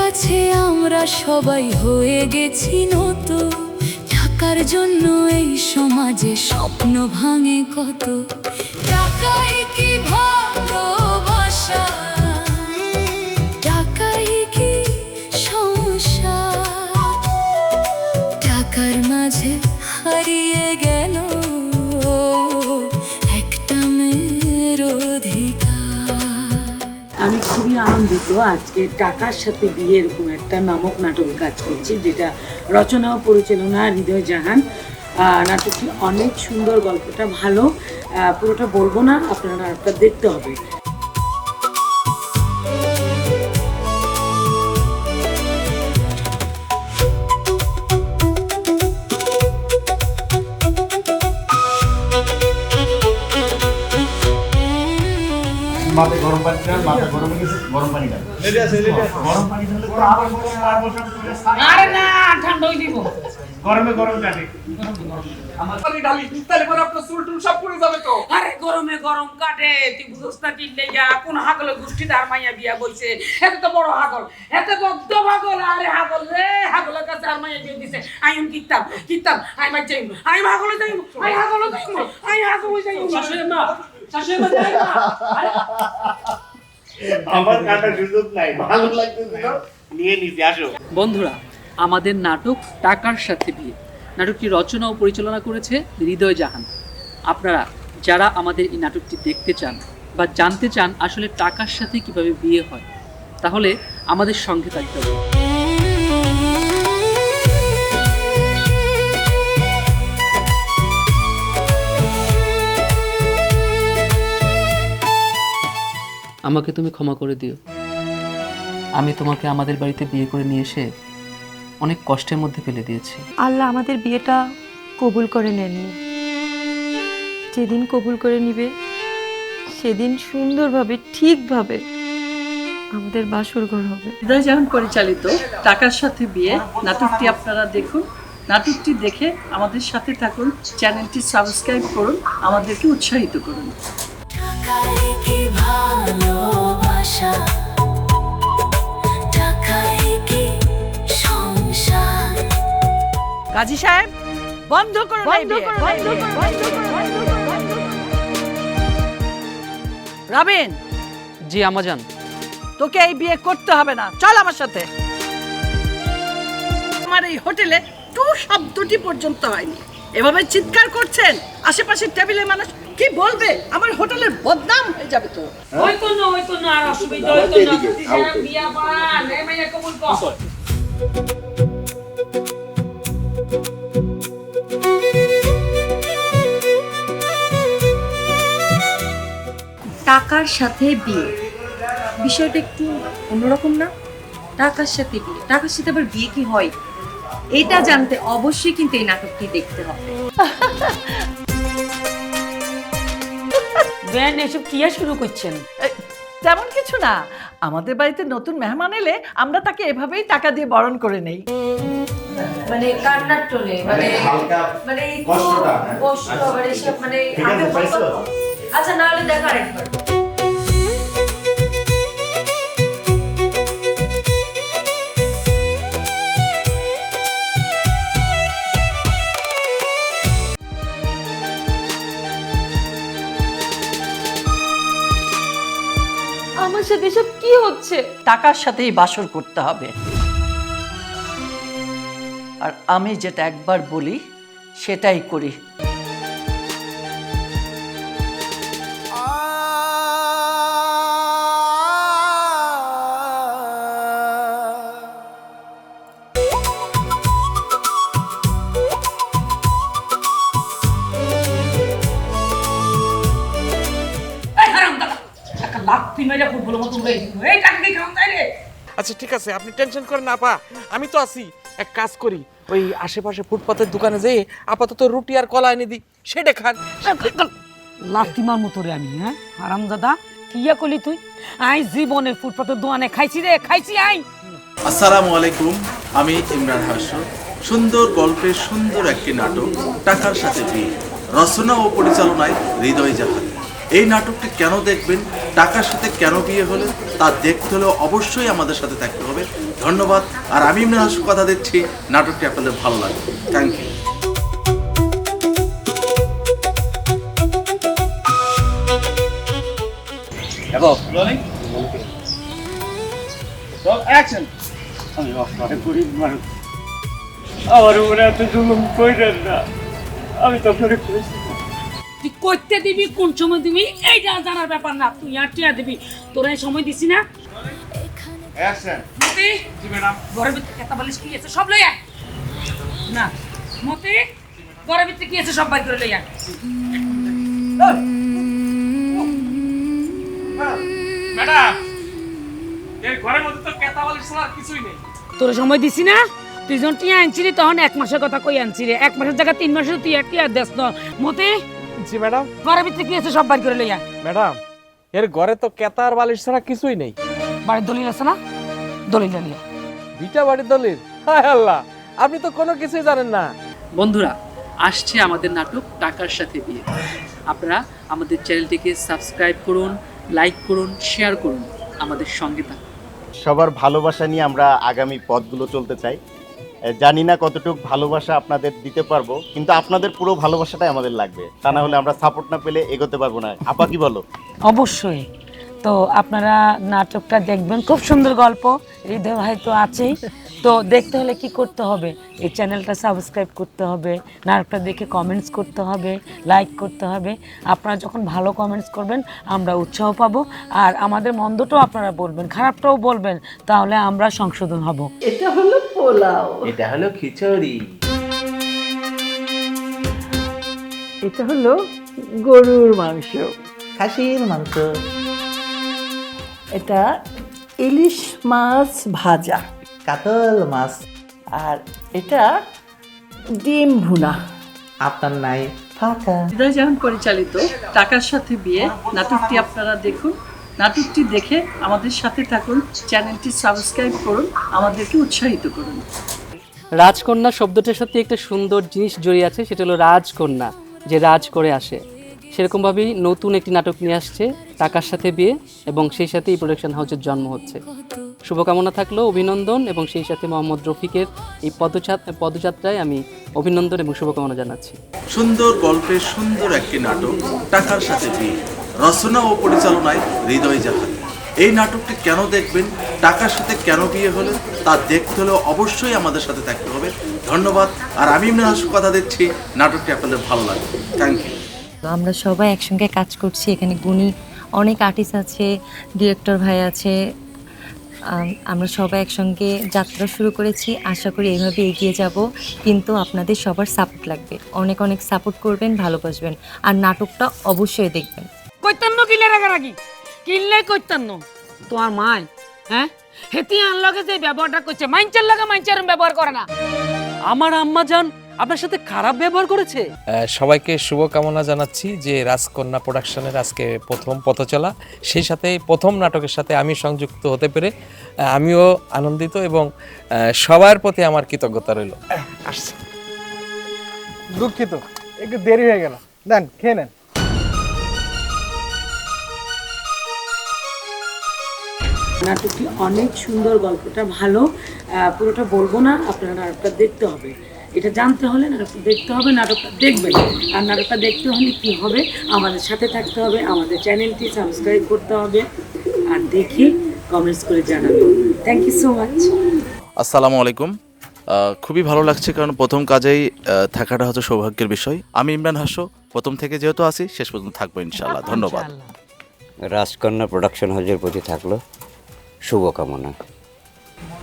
কাছে আমরা সবাই হয়ে গেছি নত, টাকার জন্য এই সমাজে স্বপ্ন ভাঙে কত। টাকাই কি ভালোবাসা, টাকাই কি সংসার, টাকার মাঝে হারিয়ে গেল একটা মেয়ের অধিকার। আমি খুবই আনন্দিত আজকে টাকার সাথে বিয়ে এরকম একটা নামক নাটকে কাজ করছি, যেটা রচনা ও পরিচালনা হৃদয় জাহান। নাটকটি অনেক সুন্দর, গল্পটা ভালো, পুরোটা বলবো না, আপনারা নাটকটা দেখতে হবে। মাথায় গরম পানি দেন, মাথা গরম হয়ে গেছে, গরম পানি দেন। গরম পানি ঢাললে তো আবার গরম আর বসান করে আরে না, ঠান্ডা হয়ে দিব। গরমে গরম কাটে। আমার পানি ঢালি তাহলে পরে আপনার চুল টুল সব পুড়ে যাবে তো। আরে গরমে গরম কাটে, তুই বুঝছ না কি লেগা? কোন হাগলে গোষ্ঠী তার মাইয়া বিয়া বইছে, এত তো বড় হাগল, এত বদ্ধ হাগল। আরে হাগল রে, হাগলের কাছে আর মাইয়া বিয়ে দিছে। আই এম কিতাব আই মাই যাইম, আই হাগলে যাইম, আই হাগলে যাইম, আই হাগলে যাইম। শাশুড়ি মা যাই না। আমার কাটার সুযোগ নাই, ভালো লাগতেছিল, নিয়ে নিতে আসো। বন্ধুরা, আমাদের নাটক টাকার সাথে বিয়ে, নাটকটি রচনা ও পরিচালনা করেছে হৃদয় জাহান। আপনারা যারা আমাদের এই নাটকটি দেখতে চান বা জানতে চান আসলে টাকার সাথে কিভাবে বিয়ে হয়, তাহলে আমাদের সঙ্গে থাকতে হবে। আমাকে তুমি ক্ষমা করে দিও। আমি তোমাকে আমাদের বাড়িতে বিয়ে করে নিয়ে এসে অনেক কষ্টের মধ্যে ফেলে দিয়েছি। আল্লাহ আমাদের বিয়েটা কবুল করে নেননি। যেদিন কবুল করে নিবে সেদিন সুন্দরভাবে ঠিকভাবে আমাদের বাসর ঘর হবে। হৃদয় জাহান পরিচালিত টাকার সাথে বিয়ে নাটকটি আপনারা দেখুন। নাটকটি দেখে আমাদের সাথে থাকুন, চ্যানেলটি সাবস্ক্রাইব করুন, আমাদেরকে উৎসাহিত করুন। টাকাই কি ভালোবাসা, টাকাই কি সংসার। কাজী সাহেব, বন্ধ করুন এই বিয়ে। রাবিন, জি আমাজান। তোকে এই বিয়ে করতে হবে না, চল আমার সাথে। আমার এই হোটেলে টু শব্দটি পর্যন্ত হয়নি, এভাবে চিৎকার করছেন, আশেপাশের টেবিলের মানুষ কি বলবে? আমার হোটেলের বদনাম হয়ে যাবে তো। ওই তো না, আর অসুবিধা হইতো না। বিয়া পান, এই মাইয়া কবুল কর। টাকার সাথে বিয়ে, বিষয়টা একটু অন্যরকম না? টাকার সাথে বিয়ে, টাকার সাথে আবার বিয়ে কি হয়, এটা জানতে অবশ্যই কিন্তু এই নাটকটি দেখতে হবে। বেন এসব কি শুরু করছেন? তেমন কিছু না, আমাদের বাড়িতে নতুন মেহমান এলে আমরা তাকে এভাবেই টাকা দিয়ে বরণ করে নেই। মানে কান্নার টোনে, মানে হালকা মানে একটু কষ্টটা, কষ্ট, মানে সব মানে ঠিক আছে, আগে পাইছো? বলবো। আচ্ছা, না হলে দেখা আরেকবার। আমার সাথে সব কি হচ্ছে? টাকার সাথেই বাসর করতে হবে, আর আমি যেটা একবার বলি সেটাই করি। আচ্ছা ঠিক আছে, আপনি টেনশন করেন না আপা, আমি তো আছি। এক কাজ করি, ওই আশেপাশে ফুটপাতের দোকানে যেয়ে আপাতত রুটি আর কলা এনে দিই, সেটা খান। লাফতিমার মতো রে আমি, হ্যাঁ হারামজাদা, কিয়া করলি তুই? আই জীবনে ফুটপাতের দোকানে খাইছি রে, খাইছি আই। আসসালামু আলাইকুম, আমি ইমরান হাসন। সুন্দর গল্পের সুন্দর একটি নাটক টাকার সাথে বিয়ে, রচনা ও পরিচালনায় হৃদয় জাহান। এই নাটকটি কেন দেখবেন, টাকার সাথে কেন বিয়ে হলে, তা দেখতে হলে অবশ্যই আমাদের সাথে থাকতে হবে। ধন্যবাদ। আর আমি ইমরান হাসু কথা দিচ্ছি, নাটকটি আপনাদের ভালো লাগবে। Thank you. আমার উপরে এত জুলুম কইরেন না, আমি তো আপনাকে কইছি তুই করতে দিবি, কোন সময় দিবি এইটা জানার ব্যাপার না। তুই আর টিয়া দিবি, তোরা এই সময় দিছি না। মতি, ঘরের ভিতরে কেতা বালিশ কি আছে সব লইয়া না। মতি, ঘরের ভিতরে কি আছে সব বাইর করে লইয়া। ম্যাডাম, এই ঘরের মধ্যে তো কেতা বালিশ ছাড়া আর কিছুই নেই। তোর সময় দিছি না, তুই যখন টিয়া আনছিলি তখন 1 মাসের কথা কই আনছিলি, 1 মাসের জায়গা 3 মাসের তুই আর টিয়া দেস না। মতি, জি ম্যাডাম। ঘরের ভিতরে কি আছে সব বাইর করে লইয়া। ম্যাডাম, এর ঘরে তো কেতা আর বালিশ ছাড়া কিছুই নেই। বাড়ির দলিল আছে না, দলিল লইয়া। বিটা বাড়ির দলিল? হায় আল্লাহ, আপনি তো কোনো কিছুই জানেন না। বন্ধুরা, আসছে আমাদের নাটক টাকার সাথে বিয়ে। আপনারা আমাদের চ্যানেলটিকে সাবস্ক্রাইব করুন, লাইক করুন, শেয়ার করুন, আমাদের সঙ্গে থাকুন। সবার ভালোবাসা নিয়ে আমরা আগামী পথগুলো চলতে চাই। জানি না কতটুকু ভালোবাসা আপনাদের দিতে পারবো, কিন্তু আপনাদের পুরো ভালোবাসাটাই আমাদের লাগবে। তা না হলে আমরা সাপোর্ট না পেলে এগোতে পারবো না। আপা কি বলো? অবশ্যই। তো আপনারা নাটকটা দেখবেন, খুব সুন্দর গল্প, হৃদয় ভাই তো আছেই। তো দেখতে হলে কি করতে হবে, এই চ্যানেলটা সাবস্ক্রাইব করতে হবে, নাটকটা দেখে কমেন্টস করতে হবে, লাইক করতে হবে। আপনারা যখন ভালো কমেন্টস করবেন আমরা উৎসাহ পাবো, আর আমাদের মন্দটাও আপনারা বলবেন, খারাপটাও বলবেন, তাহলে আমরা সংশোধন হব। এটা হলো পোলাও, এটা হলো খিচুড়ি, এটা হলো গরুর মাংস, খাসির মাংস, এটা ইলিশ মাছ ভাজা, কাতল মাছ, আর এটা ডিম ভুনা। আপনার নাই ফাঁকা। হৃদয় জাহান পরিচালিত টাকার সাথে বিয়ে নাটকটি আপনারা দেখুন। নাটকটি দেখে আমাদের সাথে থাকুন, চ্যানেলটি সাবস্ক্রাইব করুন, আমাদেরকে উৎসাহিত করুন। রাজকন্যা শব্দটার সাথে একটা সুন্দর জিনিস জড়িয়ে আছে, সেটা হলো রাজকন্যা, যে রাজ করে আসে। সেরকমভাবেই নতুন একটি নাটক নিয়ে আসছে টাকার সাথে বিয়ে, এবং সেই সাথে এই প্রোডাকশন হাউসের জন্ম হচ্ছে। শুভকামনা থাকলো, অভিনন্দন, এবং সেই সাথে মোহাম্মদ রফিকের এই পদযাত্রায় আমি অভিনন্দন এবং শুভকামনা জানাচ্ছি। সুন্দর গল্পের সুন্দর একটি নাটক টাকার সাথে বিয়ে, রচনা ও পরিচালনায় হৃদয় জাহান। এই নাটকটি কেন দেখবেন, টাকার সাথে কেন বিয়ে হলে, তা দেখতে হলে অবশ্যই আমাদের সাথে থাকতে হবে। ধন্যবাদ। আর আমি ইমরান হাসু কথা দিচ্ছি, নাটকটি আপনাদের ভালো লাগবে। Thank you. আমরা সবাই একসঙ্গে কাজ করছি, এখানে গুণী অনেক আর্টিস্ট আছে, ডিরেক্টর ভাই আছে, আমরা সবাই একসঙ্গে যাত্রা শুরু করেছি। আশা করি এইভাবে এগিয়ে যাব, কিন্তু আপনাদের সবার সাপোর্ট লাগবে। অনেক অনেক সাপোর্ট করবেন, ভালোবাসবেন, আর নাটকটা অবশ্যই দেখবেন। কইতান্ন কিলে রাগারাগি কিনলে কইতান্ন তোমার মাই, হ্যাঁ হেতি আনলগে যে ব্যবহারটা করছে, মাইনচার লাগে মাইনচার ব্যবহার করে না। আমার আম্মা জান আপনার সাথে খারাপ ব্যবহার করেছে? সবাইকে শুভকামনা জানাচ্ছি যে রাজকন্যা প্রোডাকশনের আজকে প্রথম পথচলা, সেই সাথে প্রথম নাটকের সাথে আমি সংযুক্ত হতে পেরে আমিও আনন্দিত, এবং সবার প্রতি আমার কৃতজ্ঞতা রইল। আসছে, দুঃখিত, একটু দেরি হয়ে গেল। দেন, খেয়ে নেন। নাটকটি অনেক সুন্দর, গল্পটা ভালো, পুরোটা বলবো না, আপনারা নাটকটা দেখতে হবে। এটা জানতে হলে নাটকটা দেখতে হবে, নাটকটা দেখবেন। আর নাটকটা দেখতে হলে কি হবে, আমাদের সাথে থাকতে হবে, আমাদের চ্যানেলটি সাবস্ক্রাইব করতে হবে, আর দেখে কমেন্টস করে জানাবেন। Thank you so much. আসসালামু আলাইকুম। খুবই ভালো লাগছে, কারণ প্রথম কাজেই থাকাটা হচ্ছে সৌভাগ্যের বিষয়। আমি ইমরান হাসু, প্রথম থেকে যেহেতু আছি শেষ পর্যন্ত থাকবো ইনশাআল্লাহ। ধন্যবাদ। রাজকন্যা প্রোডাকশন হাউসের প্রতি থাকলো শুভকামনা।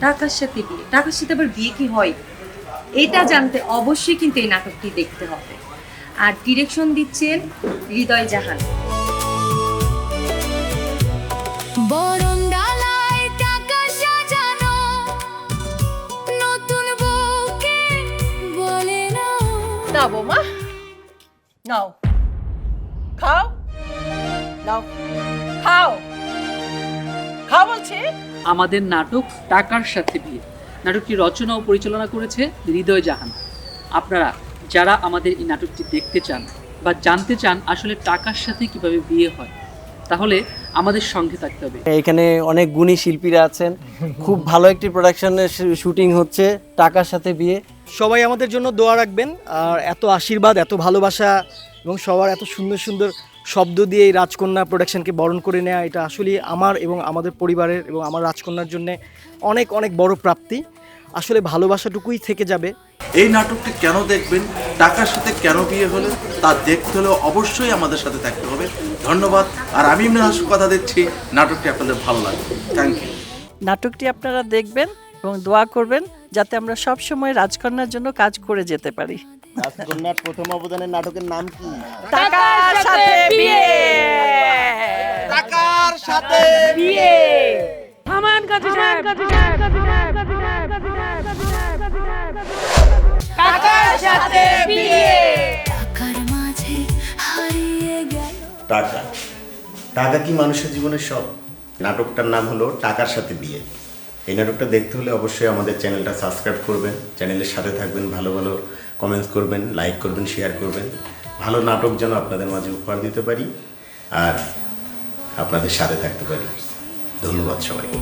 টাকার সাথে বিয়ে, টাকার সাথে আবার বিয়ে কি হয় এটা জানতে অবশ্যই কিন্তু এই নাটকটি দেখতে হবে। আর ডিরেকশন দিচ্ছেন হৃদয় জাহান। বরণডালায় টাকা সাজানো, নতুন বউকে বলে না। না বৌমা, নাও খাও, নাও খাও, খাও বলছি। আমাদের নাটক টাকার সাথে বিয়ে, নাটকটি রচনা ও পরিচালনা করেছে হৃদয় জাহান। আপনারা যারা আমাদের এই নাটকটি দেখতে চান বা জানতে চান আসলে টাকার সাথে কিভাবে বিয়ে হয়, তাহলে আমাদের সঙ্গে থাকতে হবে। এখানে অনেক গুণী শিল্পীরা আছেন, খুব ভালো একটি প্রোডাকশনের শুটিং হচ্ছে টাকার সাথে বিয়ে। সবাই আমাদের জন্য দোয়া রাখবেন, আর এত আশীর্বাদ, এত ভালোবাসা এবং সবার এত সুন্দর সুন্দর শব্দ দিয়ে এই রাজকন্যা প্রোডাকশনকে বরণ করে নেওয়া, এটা আসলে আমার এবং আমাদের পরিবারের এবং আমার রাজকন্যার জন্য অনেক অনেক বড় প্রাপ্তি। আসলে ভালোবাসাটুকুই থেকে যাবে। এই নাটকটি কেন দেখবেন, টাকার সাথে কেন বিয়ে হলে তা দেখতে হলেও অবশ্যই আমাদের সাথে থাকতে হবে। ধন্যবাদ। আর আমি ইমরান হাসু কথা দিচ্ছি, নাটকটি আপনাদের ভালো লাগবে। Thank you. নাটকটি আপনারা দেখবেন এবং দোয়া করবেন যাতে আমরা সব সময় রাজকন্যার জন্য কাজ করে যেতে পারি। রাজকন্যার প্রথম অবদানের নাটকের নাম কি? টাকার সাথে বিয়ে। টাকার সাথে বিয়ে। থামান কাজী সাহেব, টাকার সাথে বিয়ে টাকার মাঝে হারিয়ে গেল টাকা, টাকা কি মানুষের জীবনের সব? নাটকটার নাম হলো টাকার সাথে বিয়ে। এই নাটকটা দেখতে হলে অবশ্যই আমাদের চ্যানেলটা সাবস্ক্রাইব করবেন, চ্যানেলের সাথে থাকবেন, ভালো ভালো কমেন্টস করবেন, লাইক করবেন, শেয়ার করবেন। ভালো নাটক যেন আপনাদের মাঝে উপহার দিতে পারি আর আপনাদের সাথে থাকতে পারি। ধন্যবাদ সবাইকে।